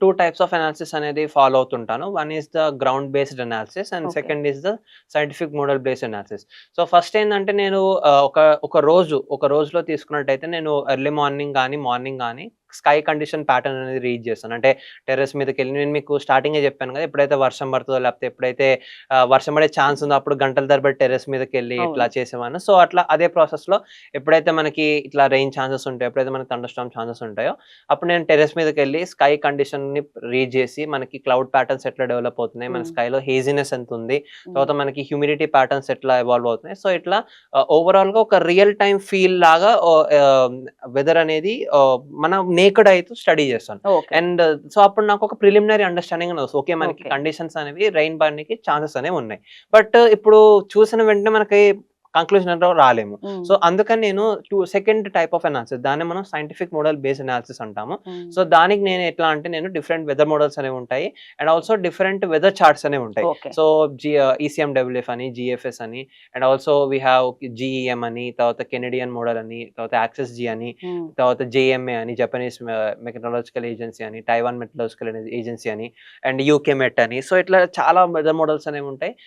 2 types of analysis అనేది follow అవుతుంటాను. One is the ground based analysis and okay. Second is the scientific model based analysis. So, first ఏందంటే నేను ఒక రోజులో తీసుకున్నట్టయితే నేను ఎర్లీ మార్నింగ్ గాని స్కై కండిషన్ ప్యాటర్న్ అనేది రీడ్ చేస్తాను. అంటే టెర్రస్ మీదకెళ్ళి నేను మీకు స్టార్టింగే చెప్పాను కదా! ఎప్పుడైతే వర్షం పడుతదో లేకపోతే ఎప్పుడైతే వర్షం పడే ఛాన్స్ ఉందో అప్పుడు గంటల తరబడి టెర్రస్ మీదకెళ్ళి ఇట్లా అవును. చేసేవాడిని. సో, అట్లా అదే ప్రాసెస్‌లో ఎప్పుడైతే మనకి ఇట్లా రెయిన్ ఛాన్సెస్ ఉంటాయో, ఎప్పుడైతే మనకి థండర్ స్టార్మ్ ఛాన్సెస్ ఉంటాయో అప్పుడు నేను టెర్రస్ మీదకెళ్ళి స్కై కండిషన్‌ని రీడ్ జేసి, మనకి క్లౌడ్ ప్యాటర్న్స్ ఎట్లా డెవలప్ అవుతున్నాయి, మన హ్మ్. స్కైలో హేజీనెస్ ఎంతుంది, హ్మ్. తర్వాత మనకి హ్యూమిడిటీ ప్యాటర్న్స్ ఎట్లా ఎవాల్వ్ అవుతున్నాయి. సో, ఇట్లా ఓవరాల్‌గా ఒక రియల్ టైమ్ ఫీల్ లాగా వెదర్ అనేది మన నేకెడ్ ఐతో స్టడీ చేస్తాను. ఓకే. అండ్ సో, అప్పుడు నాకొక ప్రిలిమినరీ అండర్‌స్టాండింగ్ అని వస్తది. ఓకే. మనకి ఓకే. కండిషన్స్ అనేవి రెయిన్ పడనికి ఛాన్సెస్ అనేవి ఉన్నాయి. బట్ ఇప్పుడు చూసిన వెంటనే మనకి కంక్లూజన్ అంటూ రాలేము. హ్మ్. సో, అందుకని నేను సెకండ్ టైప్ ఆఫ్ అనాలిసిస్ దాన్నే మనం సైంటిఫిక్ మోడల్ బేస్డ్ అనాలిసిస్ అంటాము. హ్మ్. సో, దానికి నేను ఎట్లా అంటే నేను డిఫరెంట్ వెదర్ మోడల్స్ అనేవి ఉంటాయి. And also different weather charts అనేవి ఉంటాయి. ఓకే. సో, ఈసీఎండబ్ల్యూఎఫ్ అని, జీఎఫ్ఎస్ అని and also we have GEM అని, తర్వాత కెనడియన్ మోడల్ అని, తర్వాత యాక్సెస్ జీ అని, హ్మ్. తర్వాత జేఎంఏ అని, జపనీస్ మెటరాలజికల్ ఏజెన్సీ అని, తైవాన్ మెటరాలజికల్ ఏజెన్సీ అని, అండ్ యూకే మెట్ అని. సో, ఇట్లా చాలా వెదర్ మోడల్స్ అనేవి ఉంటాయి.